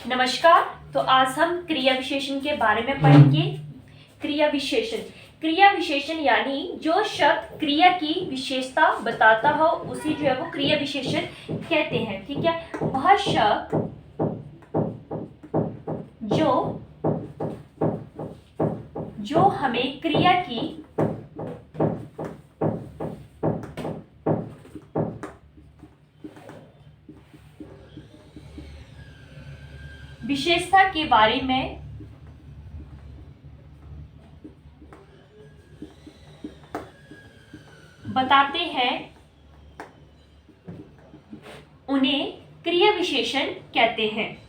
नमस्कार। तो आज हम क्रिया विशेषण के बारे में पढ़ेंगे। क्रिया विशेषण यानी जो शब्द क्रिया की विशेषता बताता हो उसी जो है वो क्रिया विशेषण कहते हैं। ठीक है, वह शब्द जो हमें क्रिया की विशेषता के बारे में बताते हैं उन्हें क्रिया विशेषण कहते हैं।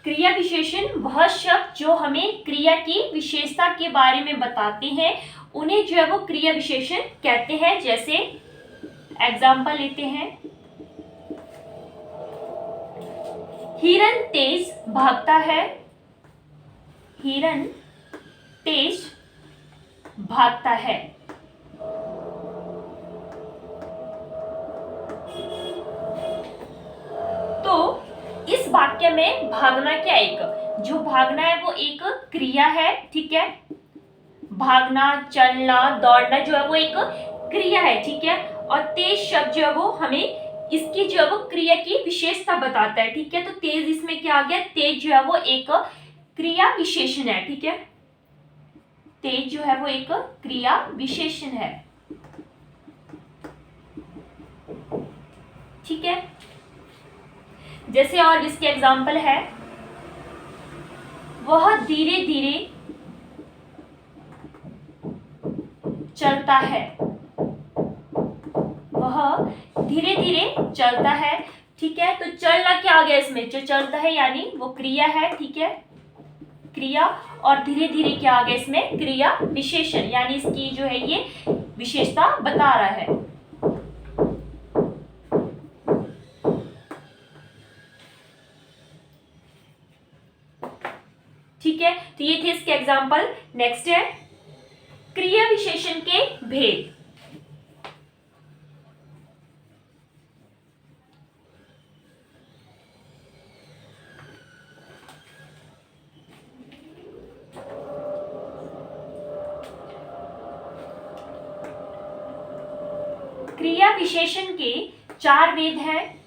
क्रिया विशेषण वह शब्द जो हमें क्रिया की विशेषता के बारे में बताते हैं उन्हें जो है वो क्रिया विशेषण कहते हैं। जैसे एग्जाम्पल लेते हैं, हिरन तेज भागता है। हिरन तेज भागता है। तो इस वाक्य में भागना क्या, एक जो भागना है वो एक क्रिया है। ठीक है, भागना, चलना, दौड़ना जो है वो एक क्रिया है। ठीक है, और तेज शब्द जो है वो हमें इसकी जो है वो क्रिया की विशेषता बताता है। ठीक है, तो तेज इसमें क्या आ गया, तेज जो है वो एक क्रिया विशेषण है। ठीक है, तेज जो है वो एक क्रिया विशेषण है। ठीक है, जैसे और इसके एग्जाम्पल है, वह धीरे धीरे चलता है। वह धीरे धीरे चलता है। ठीक है, तो चलना क्या आ गया इसमें, जो चलता है यानी वो क्रिया है। ठीक है, क्रिया, और धीरे धीरे क्या आ गया इसमें, क्रिया विशेषण, यानी इसकी जो है ये विशेषता बता रहा है। ठीक है, तो ये थे इसके एग्जाम्पल। नेक्स्ट है क्रिया विशेषण के भेद। क्रिया विशेषण के 4 भेद हैं।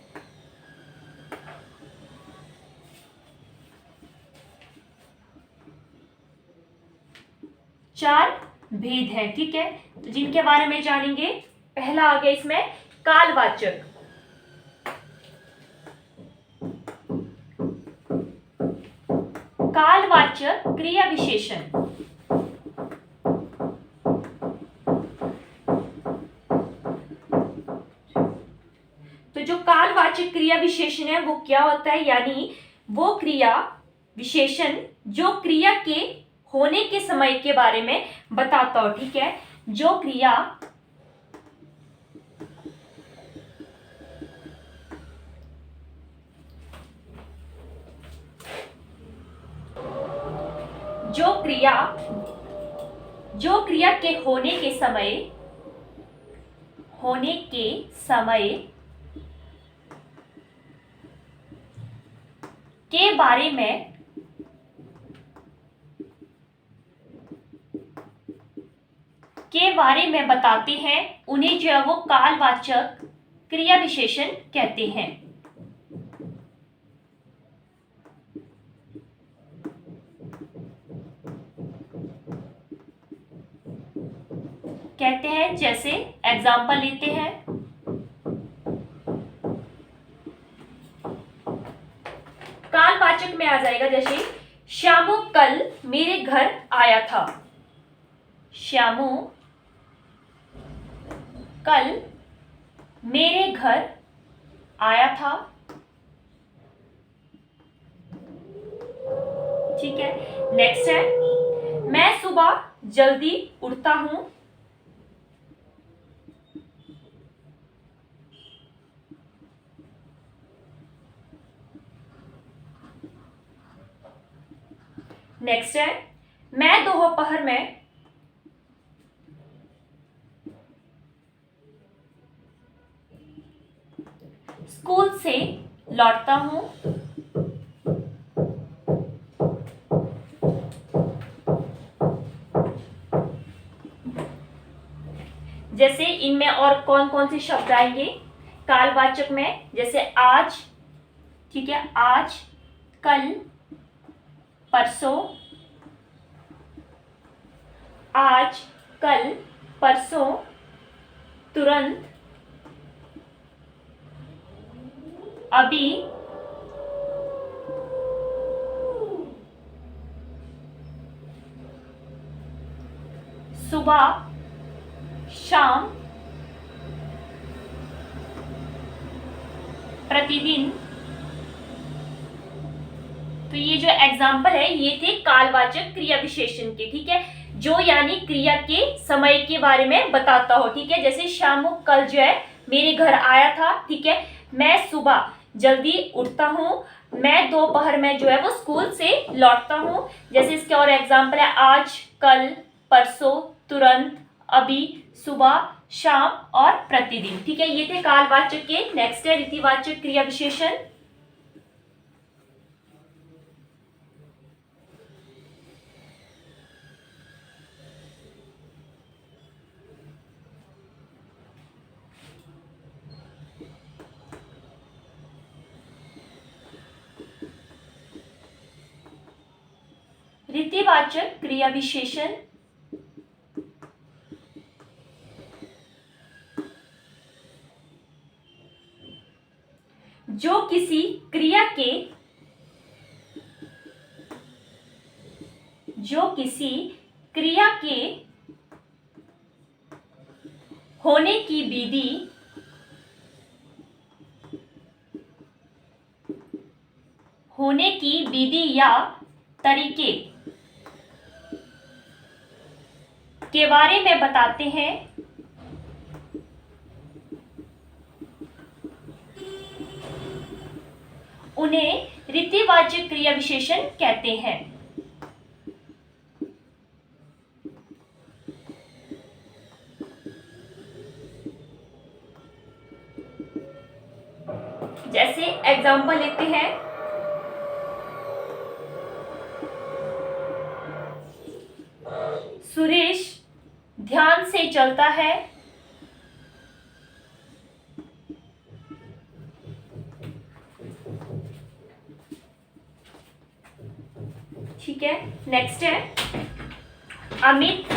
चार भेद हैं। ठीक है, तो जिनके बारे में जानेंगे, पहला आ गया इसमें कालवाचक। कालवाचक क्रिया विशेषण। तो जो कालवाचक क्रिया विशेषण है वो क्या होता है, यानी वो क्रिया विशेषण जो क्रिया के होने के समय के बारे में बताता हो। ठीक है, जो क्रिया के होने के समय के बारे में बताते हैं उन्हें जो है वो कालवाचक क्रिया विशेषण कहते हैं। जैसे एग्जाम्पल लेते हैं, कालवाचक में आ जाएगा, जैसे श्यामू कल मेरे घर आया था। श्यामू कल मेरे घर आया था। ठीक है, नेक्स्ट है, मैं सुबह जल्दी उठता हूं। नेक्स्ट है, मैं दोपहर में स्कूल से लौटता हूं। जैसे इनमें और कौन कौन से शब्द आएंगे कालवाचक में, जैसे आज, ठीक है, आज, कल, परसों, आज, कल, परसों, तुरंत, अभी, सुबह, शाम, प्रतिदिन। तो ये जो एग्जाम्पल है ये थे कालवाचक क्रिया विशेषण के, ठीक है, जो यानी क्रिया के समय के बारे में बताता हो, ठीक है। जैसे शामू कल जो है मेरे घर आया था, ठीक है। मैं सुबह जल्दी उठता हूँ, मैं दोपहर में जो है वो स्कूल से लौटता हूँ। जैसे इसके और एग्जाम्पल है आज, कल, परसों, तुरंत, अभी, सुबह, शाम और प्रतिदिन, ठीक है। ये थे कालवाचक के। नेक्स्ट है रीतिवाचक क्रिया विशेषण। रीतिवाचक क्रिया विशेषण जो किसी क्रिया के होने की विधि या तरीके के बारे में बताते हैं, उन्हें रीतिवाचक क्रिया विशेषण कहते हैं। जैसे एग्जांपल लेते हैं, सुरेश ध्यान से चलता है, ठीक है। नेक्स्ट है अमित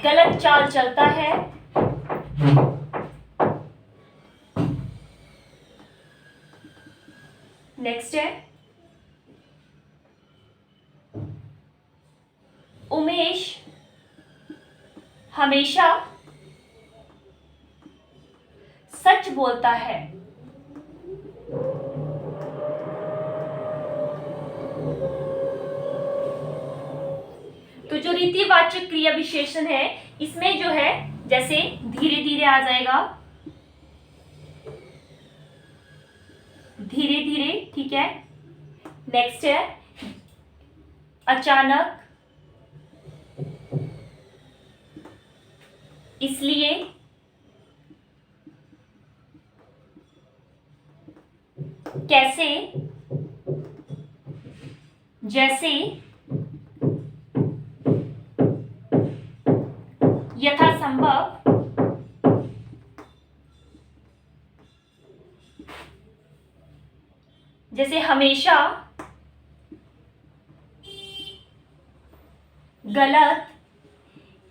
गलत चाल चलता है। नेक्स्ट है उमेश हमेशा सच बोलता है। तो जो रीतिवाचक क्रिया विशेषण है इसमें जो है जैसे धीरे धीरे आ जाएगा, धीरे धीरे, ठीक है। नेक्स्ट है अचानक, इसलिए, कैसे, जैसे, यथासंभव, जैसे हमेशा, गलत।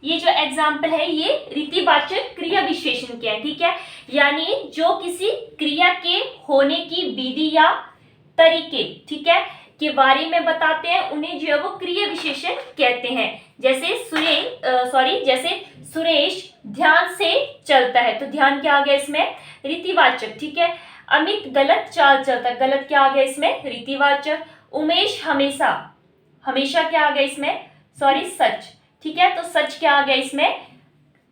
ये जो एग्जाम्पल है ये रीतिवाचक क्रिया विशेषण के हैं, ठीक है। यानी जो किसी क्रिया के होने की विधि या तरीके, ठीक है, के बारे में बताते हैं, उन्हें जो है वो क्रिया विशेषण कहते हैं। जैसे जैसे सुरेश ध्यान से चलता है, तो ध्यान क्या आ गया इसमें, रीतिवाचक, ठीक है। अमित गलत चाल चलता है, गलत क्या आ गया इसमें, रीतिवाचक। उमेश हमेशा, हमेशा क्या आ गया इसमें, सच, ठीक है। तो सच क्या आ गया इसमें,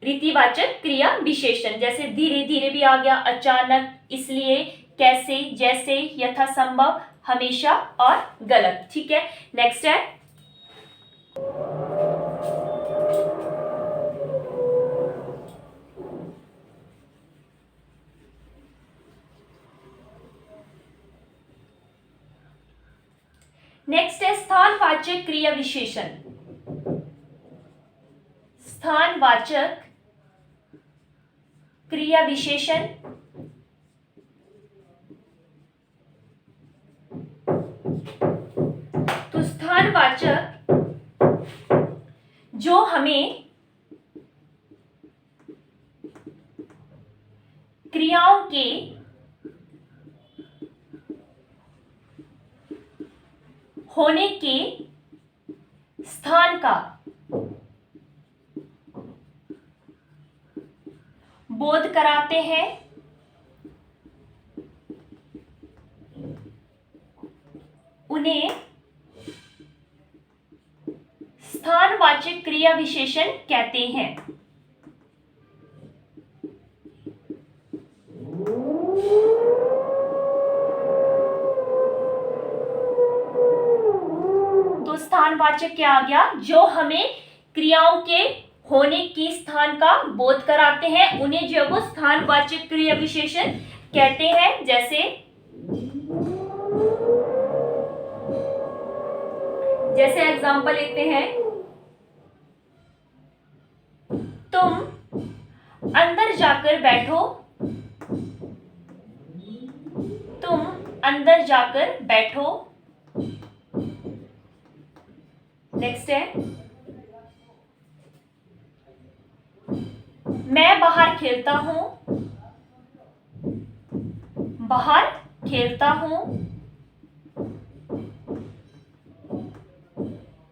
रीतिवाचक क्रिया विशेषण। जैसे धीरे धीरे भी आ गया, अचानक, इसलिए, कैसे, जैसे, यथासंभव, हमेशा और गलत। ठीक है, नेक्स्ट है स्थानवाचक क्रिया विशेषण। स्थानवाचक क्रिया विशेषण तो स्थानवाचक जो हमें क्रियाओं के होने के स्थान का बोध कराते हैं, उन्हें स्थानवाचक क्रिया विशेषण कहते हैं। तो स्थानवाचक क्या आ गया? जो हमें क्रियाओं के होने के स्थान का बोध कराते हैं, उन्हें जो वो स्थानवाचक क्रिया विशेषण कहते हैं। जैसे एग्जांपल लेते हैं, तुम अंदर जाकर बैठो, तुम अंदर जाकर बैठो। नेक्स्ट है, मैं बाहर खेलता हूं, बाहर खेलता हूं।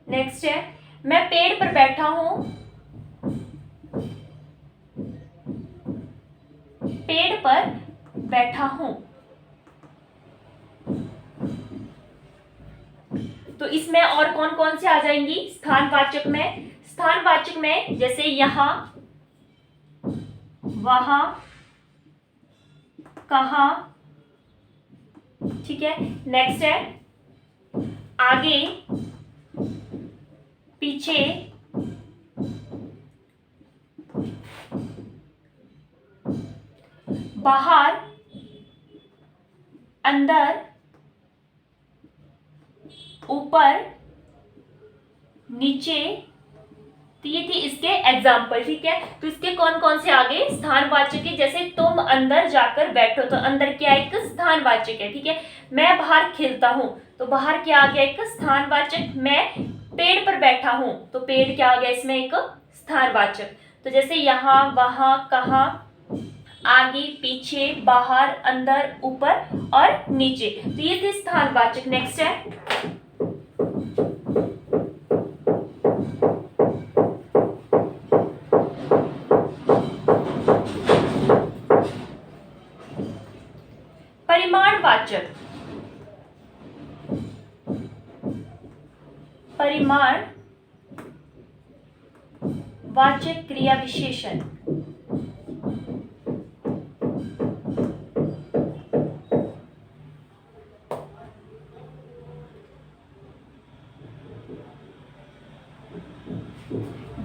नेक्स्ट है, मैं पेड़ पर बैठा हूं, पेड़ पर बैठा हूं। तो इसमें और कौन कौन से आ जाएंगी स्थानवाचक में? स्थानवाचक में जैसे यहां, वहां, कहां। ठीक है, नेक्स्ट है, आगे, पीछे, बाहर, अंदर, ऊपर, नीचे। तो ये थी इसके एग्जाम्पल। ठीक है, तो इसके कौन कौन से आगे स्थानवाचक है? जैसे तुम अंदर जाकर बैठो, तो अंदर क्या एक स्थानवाचक है। ठीक है, मैं बाहर खेलता हूं, तो बाहर क्या आ गया? एक स्थानवाचक। मैं पेड़ पर बैठा हूं, तो पेड़ क्या आ गया इसमें? एक स्थानवाचक। तो जैसे यहां, वहां, कहां, आगे, पीछे, बाहर, अंदर, ऊपर और नीचे। तो ये थे स्थानवाचक। नेक्स्ट है परिमाणवाचक। परिमाणवाचक क्रिया विशेषण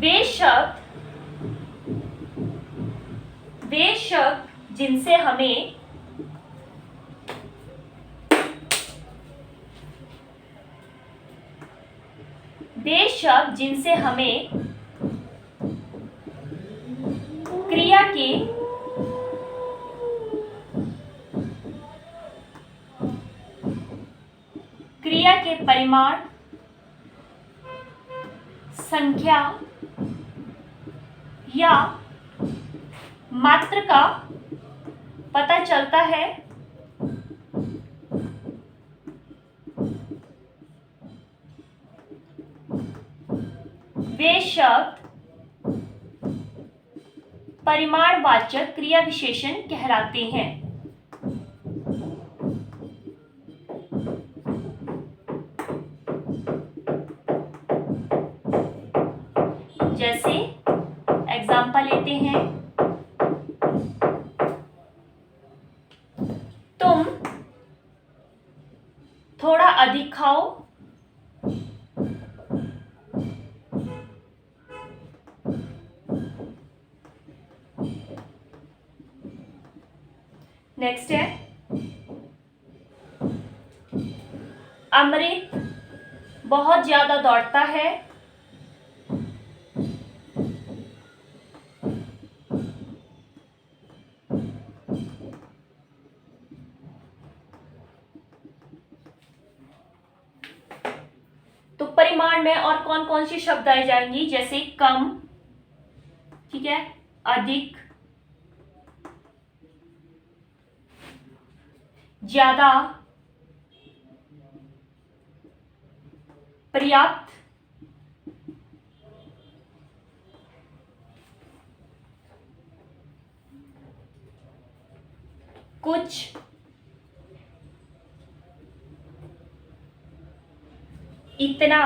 वे शब्द जिनसे हमें क्रिया के परिमाण, संख्या या मात्रा का पता चलता है, वे शब्द परिमाणवाचक क्रिया विशेषण कहलाते हैं। जैसे एग्जांपल लेते हैं, तुम नेक्स्ट है अमृत बहुत ज्यादा दौड़ता है। तो परिमाण में और कौन कौन सी शब्द आई जाएंगी, जैसे कम, ठीक है, अधिक, ज्यादा, पर्याप्त, कुछ, इतना,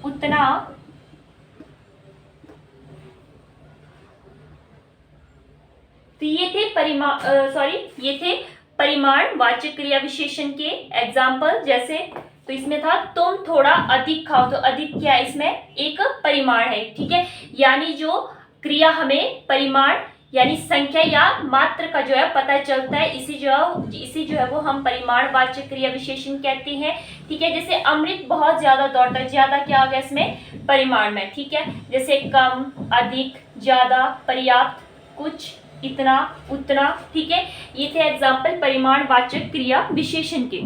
उतना, तो ये थे ये थे परिमाण वाचक क्रिया विशेषण के एग्जाम्पल। जैसे तो इसमें था तुम थोड़ा अधिक खाओ, तो अधिक क्या है, इसमें एक परिमाण है, ठीक है। यानी जो क्रिया हमें परिमाण यानी संख्या या मात्रा का जो है पता चलता है, इसी जो है वो हम परिमाण वाचक क्रिया विशेषण कहते हैं, ठीक है। जैसे अमृत बहुत ज्यादा दौड़ता है, ज्यादा क्या हो गया इसमें, परिमाण में, ठीक है। जैसे कम, अधिक, ज्यादा, पर्याप्त, कुछ, इतना, उतना, ठीक है। ये थे एग्जाम्पल परिमाण वाचक क्रिया विशेषण के।